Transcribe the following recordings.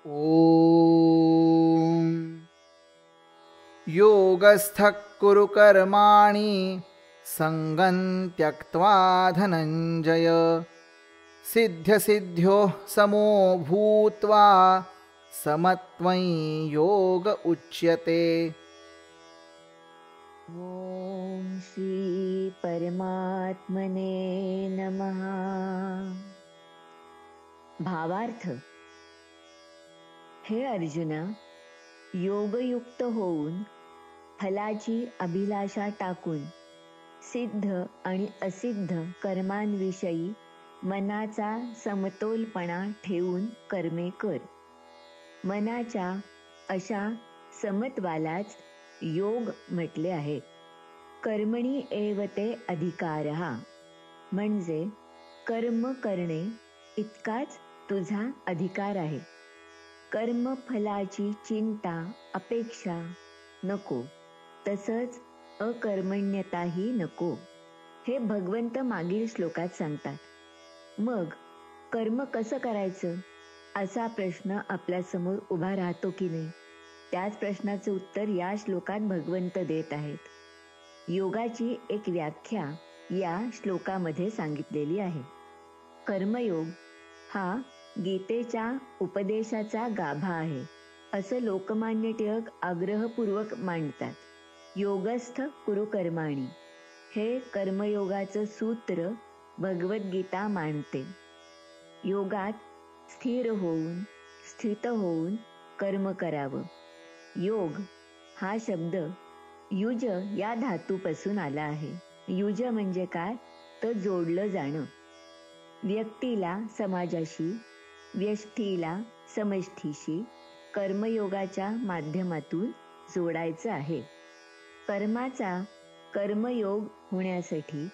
ॐ योगस्थः कुरु कर्माणि सङ्गं त्यक्त्वा धनञ्जय सिद्ध्यसिद्ध्योः समो भूत्वा समत्वं योग उच्यते। ओम श्री परमात्मने नमः। भावार्थ, हे अर्जुना, योगयुक्त होऊन फलाची अभिलाषा टाकून सिद्ध आणि असिद्ध कर्मांविषयी मनाचा समतोलपणा ठेवून कर्मे कर. मनाच्या अशा समत्वालाच योग म्हटले आहे. कर्मणी एव ते अधिकारः, म्हणजे कर्म करणे इतकाच तुझा अधिकार आहे. कर्मफलाची चिंता अपेक्षा नको, तसंच अकर्मण्यताही नको, हे भगवंत मागील श्लोकात सांगतात. मग कर्म कसं करायचं असा प्रश्न आपल्यासमोर उभा राहतो की नाही? त्याच प्रश्नाचं उत्तर या श्लोकात भगवंत देत आहेत. योगाची एक व्याख्या या श्लोकामध्ये सांगितलेली आहे. कर्मयोग हा गीतेच्या उपदेशाचा गाभा आहे, असं लोकमान्य टिळक आग्रहपूर्वक मांडतात. योगस्थ कुरु कर्माणि हे कर्मयोगाचं सूत्र भगवद्गीता मांडते. योगात स्थिर होऊन, स्थित होऊन कर्म करावं. योग हा शब्द युज या धातूपासून आला आहे. युज म्हणजे काय? तर जोडलं जाणं. व्यक्तीला समाजाशी, व्यष्टीला समष्टीशी कर्मयोगाच्या माध्यमातून जोडायचं आहे. कर्माचा कर्मयोग होण्यासाठी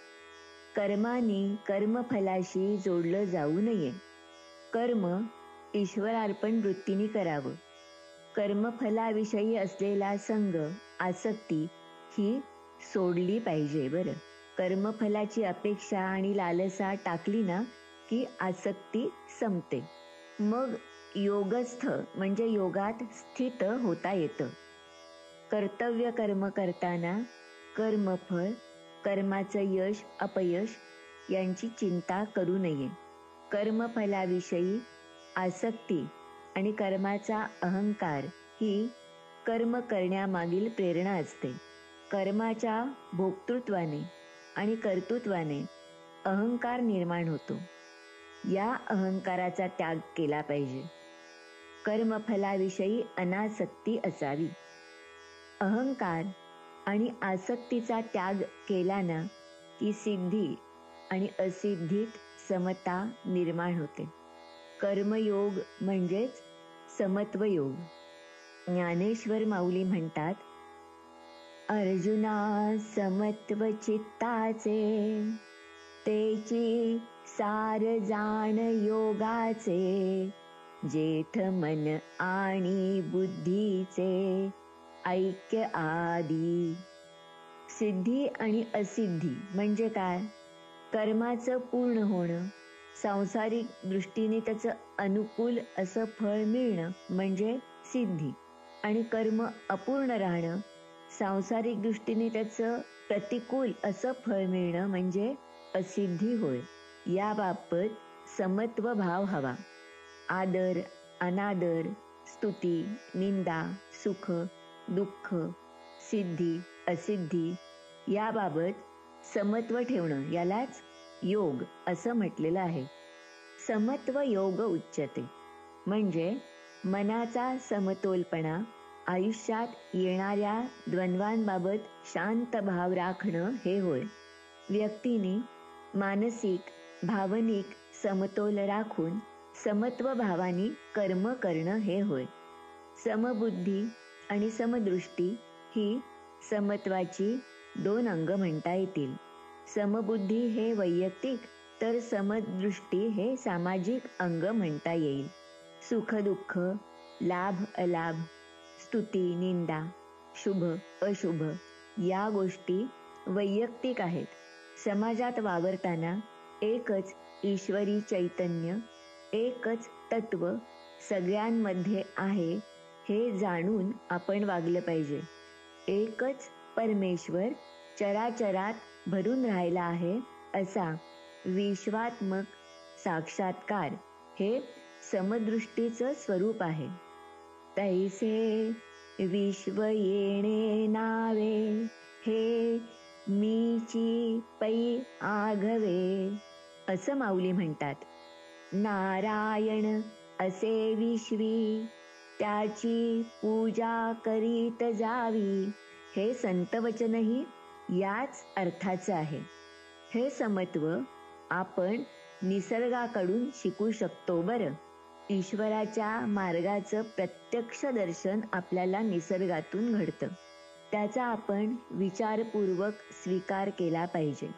कर्माने कर्मफलाशी जोडलं जाऊ नये. कर्म ईश्वरार्पण वृत्तीने करावं. कर्मफलाविषयी असलेला संग, आसक्ती ही सोडली पाहिजे. बरं, कर्मफलाची अपेक्षा आणि लालसा टाकली ना की आसक्ती संपते. मग योगस्थ म्हणजे योगात स्थित होता येतं. कर्तव्य कर्म करताना कर्मफळ, कर्माचं यश अपयश यांची चिंता करू नये. कर्मफलाविषयी आसक्ती आणि कर्माचा अहंकार ही कर्म करण्यामागील प्रेरणा असते. कर्माच्या भोक्तृत्वाने आणि कर्तृत्वाने अहंकार निर्माण होतो. या अहंकाराचा त्याग केला पाहिजे. कर्मफलाविषयी अनासक्ती असावी. अहंकार आणि आसक्तीचा त्याग केला ना की सिद्धी आणि असिद्धीत समता निर्माण होते. कर्मयोग म्हणजेच समत्व योग. ज्ञानेश्वर माऊली म्हणतात, अर्जुना समत्व चित्ताचे, तेची सार जाण योगाचे, जेथ मन आणि बुद्धीचे ऐक्य आदी. सिद्धी आणि असिद्धी म्हणजे काय? कर्माचं पूर्ण होणं, सांसारिक दृष्टीने त्याचं अनुकूल असं फळ मिळणं म्हणजे सिद्धी, आणि कर्म अपूर्ण राहणं, सांसारिक दृष्टीने त्याचं प्रतिकूल असं फळ मिळणं म्हणजे असिद्धी होय. याबाबत समत्व भाव हवा. आदर अनादर, स्तुती निंदा, सुख दुःख, सिद्धी असिद्धी याबाबत समत्व ठेवणं यालाच योग असं म्हटलेलं आहे. समत्व योग उच्यते म्हणजे मनाचा समतोलपणा, आयुष्यात येणाऱ्या द्वंद्वांबाबत शांत भाव राखणं हे होय. व्यक्तीने मानसिक भावनिक समतोल राखून समत्व भावाने कर्म करणं हे होय. समबुद्धी आणि समदृष्टी ही समत्वाची दोन अंग म्हणता येतील. समबुद्धी हे वैयक्तिक, तर समदृष्टी हे सामाजिक अंग म्हणता येईल. सुख दुःख, लाभ अलाभ, स्तुती निंदा, शुभ अशुभ या गोष्टी वैयक्तिक आहेत. समाजात वावरताना एकच ईश्वरी चैतन्य, एकच तत्व सगळ्यांमध्ये आहे हे जाणून आपण वागलं पाहिजे. एकच परमेश्वर चराचरात भरून राहिला आहे असा विश्वात्मक साक्षात्कार हे समदृष्टीचं स्वरूप आहे. तैसे विश्व येणे नावे हे मीची पै आघवे असं माऊली म्हणतात. नारायण असे विश्वी त्याची पूजा करीत जावी हे संतवचनही याच अर्थाचं आहे. हे समत्व आपण निसर्गाकडून शिकू शकतो बरं. ईश्वराच्या मार्गाचं प्रत्यक्ष दर्शन आपल्याला निसर्गातून घडतं. त्याचा आपण विचारपूर्वक स्वीकार केला पाहिजे.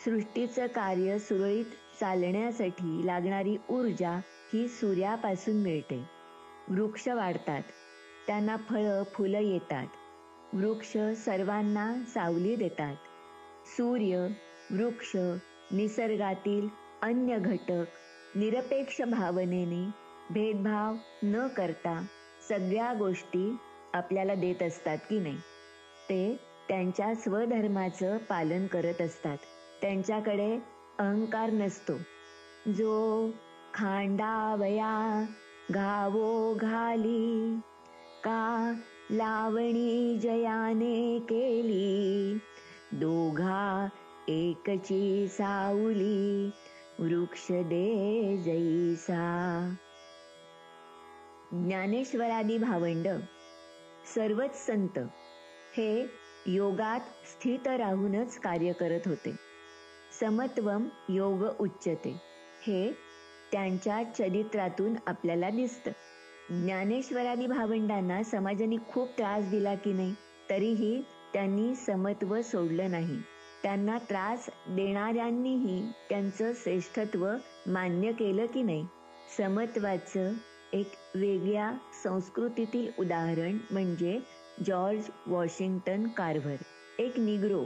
सृष्टीचं कार्य सुरळीत चालण्यासाठी लागणारी ऊर्जा ही सूर्यापासून मिळते. वृक्ष वाढतात, त्यांना फळं फुलं येतात. वृक्ष सर्वांना सावली देतात. सूर्य, वृक्ष, निसर्गातील अन्य घटक निरपेक्ष भावनेने भेदभाव न करता सगळ्या गोष्टी आपल्याला देत असतात की नाही. ते त्यांच्या स्वधर्माचं पालन करत असतात. त्यांच्याकडे अहंकार नसतो. जो खांडावया घावो घाली का लावणी जयाने केली दोघा एकची सावली वृक्ष दे जैसा. ज्ञानेश्वरादी भावंड सर्वच संत हे योगात स्थित राहूनच कार्य करत होते. समत्वम योग उच्यते हे त्यांच्या चरित्रातून आपल्याला दिसतं. ज्ञानेश्वरादी भावंडांना समाजाने खूप त्रास दिला की नाही, तरीही त्यांनी समत्व सोडलं नाही. त्यांना त्रास देणाऱ्यांनीही त्यांचं श्रेष्ठत्व मान्य केलं की नाही. समत्वाचं एक वेगळ्या संस्कृतीतील उदाहरण म्हणजे जॉर्ज वॉशिंग्टन कार्व्हर. एक निग्रो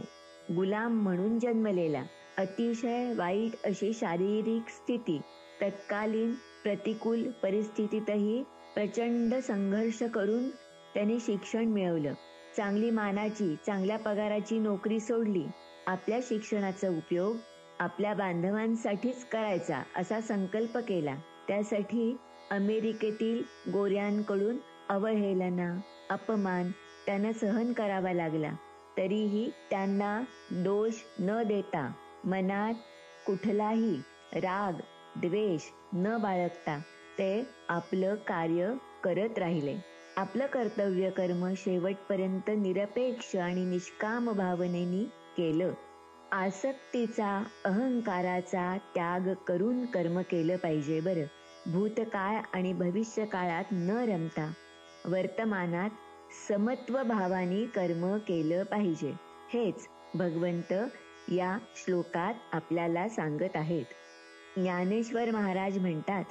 गुलाम म्हणून जन्मलेला, अतिशय वाईट अशी शारीरिक स्थिती, तत्कालीन प्रतिकूल परिस्थितीतही प्रचंड संघर्ष करून त्याने शिक्षण मिळवलं. चांगली मानाची, चांगल्या पगाराची नोकरी सोडली. आपल्या शिक्षणाचा उपयोग आपल्या बांधवांसाठीच करायचा असा संकल्प केला. त्यासाठी अमेरिकेतील गोऱ्यांकडून अवहेलना, अपमान त्यांना सहन करावा लागला. तरीही त्यांना दोष न देता, मनात कुठलाही राग द्वेष न बाळगता ते आपलं कार्य करत राहिले. आपलं कर्तव्य कर्म शेवटपर्यंत निरपेक्ष आणि निष्काम भावनेने केलं. आसक्तीचा, अहंकाराचा त्याग करून कर्म केलं पाहिजे बरं. भूतकाळ आणि भविष्य काळात न रमता वर्तमानात समत्व भावाने कर्म केलं पाहिजे. हेच भगवंत या श्लोकात आपल्याला सांगत आहेत. ज्ञानेश्वर महाराज म्हणतात,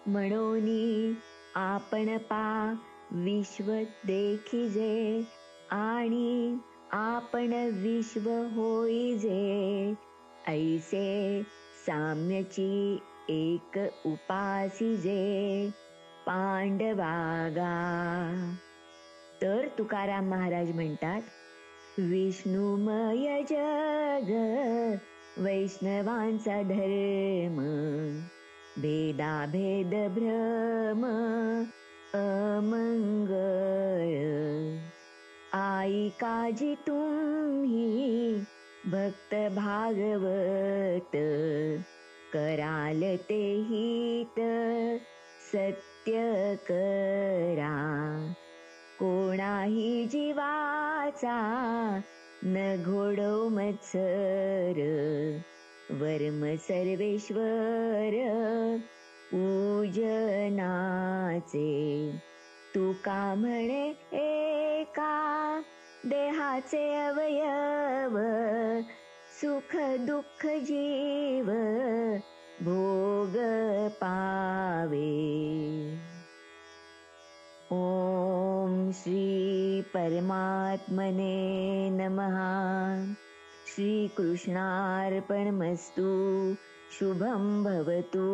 म्हणोनी आपण पा विश्व देखिजे आणि आपण विश्व होईजे ऐसे साम्यची एक उपासिजे पांडवागा. तर तुकाराम महाराज म्हणतात, विष्णुमय जग वैष्णवांचा धर्म भेदाभेद भ्रम अमंगळ आई काजी तुम्ही भक्त भागवत कराल ते हित सत्य करा कोणाही जीवाचा न घोडो मत्सर वर्म सर्वेश्वर पूजनाचे तुका म्हणे एका देहाचे अवयव सुख दुःख जीव भोग पावे. ओम श्री परमात्मने नमः. श्री कृष्णार्पणमस्तु. शुभं भवतु.